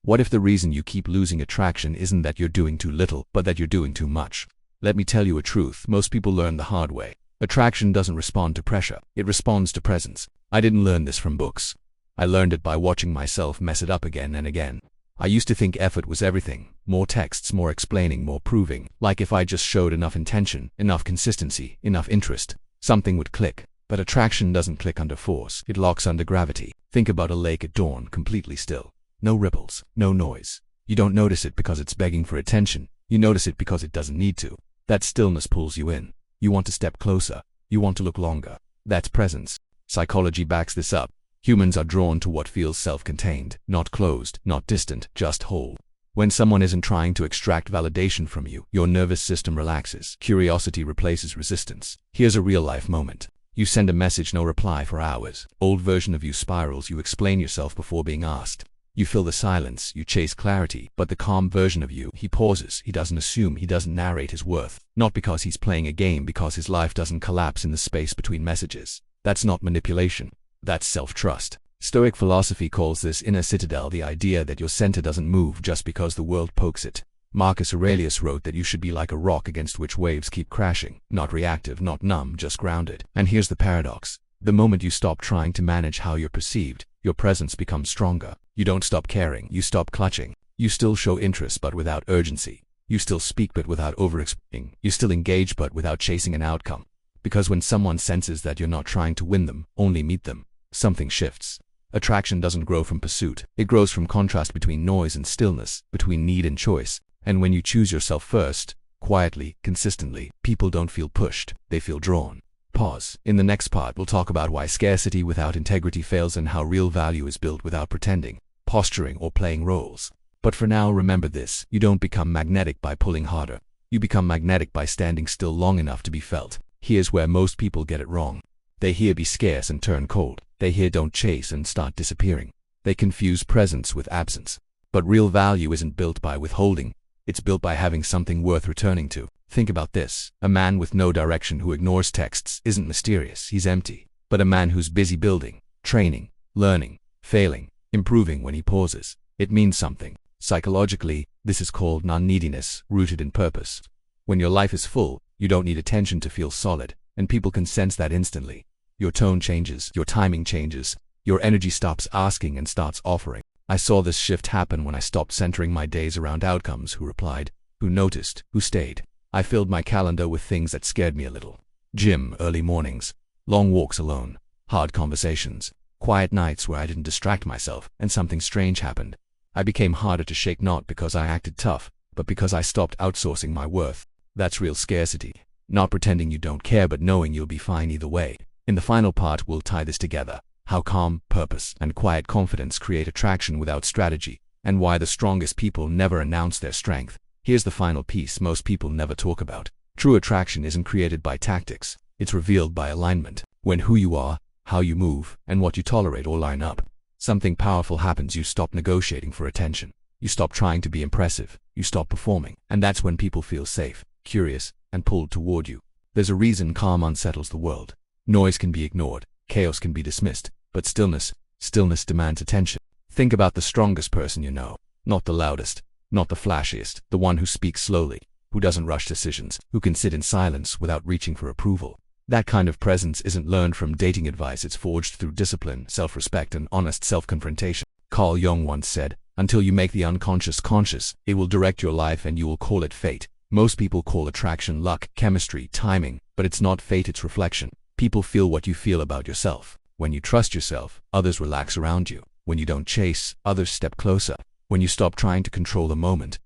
What if the reason you keep losing attraction isn't that you're doing too little, but that you're doing too much? Let me tell you a truth most people learn the hard way. Attraction doesn't respond to pressure, it responds to presence. I didn't learn this from books. I learned it by watching myself mess it up again and again. I used to think effort was everything. More texts, more explaining, more proving. Like if I just showed enough intention, enough consistency, enough interest, something would click. But attraction doesn't click under force, it locks under gravity. Think about a lake at dawn, completely still. No ripples, no noise. You don't notice it because it's begging for attention. You notice it because it doesn't need to. That stillness pulls you in. You want to step closer. You want to look longer. That's presence. Psychology backs this up. Humans are drawn to what feels self-contained, not closed, not distant, just whole. When someone isn't trying to extract validation from you, your nervous system relaxes. Curiosity replaces resistance. Here's a real-life moment. You send a message, no reply for hours. Old version of you spirals. You explain yourself before being asked. You fill the silence. You chase clarity. But the calm version of you, he pauses. He doesn't assume. He doesn't narrate his worth. Not because he's playing a game, because his life doesn't collapse in the space between messages. That's not manipulation. That's self-trust. Stoic philosophy calls this inner citadel, the idea that your center doesn't move just because the world pokes it. Marcus Aurelius wrote that you should be like a rock against which waves keep crashing, not reactive, not numb, just grounded. And here's the paradox. The moment you stop trying to manage how you're perceived, your presence becomes stronger. You don't stop caring, you stop clutching. You still show interest but without urgency. You still speak but without over-explaining. You still engage but without chasing an outcome. Because when someone senses that you're not trying to win them, only meet them, something shifts. Attraction doesn't grow from pursuit. It grows from contrast between noise and stillness, between need and choice. And when you choose yourself first, quietly, consistently, people don't feel pushed, they feel drawn. Pause. In the next part, we'll talk about why scarcity without integrity fails and how real value is built without pretending, posturing, or playing roles. But for now, remember this. You don't become magnetic by pulling harder. You become magnetic by standing still long enough to be felt. Here's where most people get it wrong. They hear be scarce and turn cold. They hear don't chase and start disappearing. They confuse presence with absence. But real value isn't built by withholding. It's built by having something worth returning to. Think about this. A man with no direction who ignores texts isn't mysterious, he's empty. But a man who's busy building, training, learning, failing, improving when he pauses, it means something. Psychologically, this is called non-neediness, rooted in purpose. When your life is full, you don't need attention to feel solid, and people can sense that instantly. Your tone changes, your timing changes, your energy stops asking and starts offering. I saw this shift happen when I stopped centering my days around outcomes. Who replied, who noticed, who stayed. I filled my calendar with things that scared me a little. Gym, early mornings, long walks alone, hard conversations, quiet nights where I didn't distract myself, and something strange happened. I became harder to shake, not because I acted tough, but because I stopped outsourcing my worth. That's real scarcity. Not pretending you don't care, but knowing you'll be fine either way. In the final part, we'll tie this together. How calm, purpose, and quiet confidence create attraction without strategy, and why the strongest people never announce their strength. Here's the final piece most people never talk about. True attraction isn't created by tactics. It's revealed by alignment. When who you are, how you move, and what you tolerate all line up, something powerful happens. You stop negotiating for attention. You stop trying to be impressive. You stop performing. And that's when people feel safe, curious, and pulled toward you. There's a reason calm unsettles the world. Noise can be ignored. Chaos can be dismissed. But stillness demands attention. Think about the strongest person you know. Not the loudest, not the flashiest, the one who speaks slowly, who doesn't rush decisions, who can sit in silence without reaching for approval. That kind of presence isn't learned from dating advice. It's forged through discipline, self-respect, and honest self-confrontation. Carl Jung once said, until you make the unconscious conscious, it will direct your life and you will call it fate. Most people call attraction luck, chemistry, timing, but it's not fate, it's reflection. People feel what you feel about yourself. When you trust yourself, others relax around you. When you don't chase, others step closer. When you stop trying to control the moment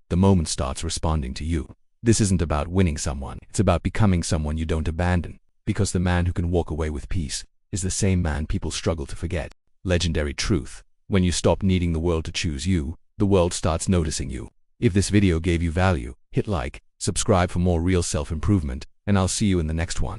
starts responding to you. This isn't about winning someone, it's about becoming someone you don't abandon. Because the man who can walk away with peace is the same man people struggle to forget. Legendary truth. When you stop needing the world to choose you, the world starts noticing you. If this video gave you value, hit like, subscribe for more real self-improvement, and I'll see you in the next one.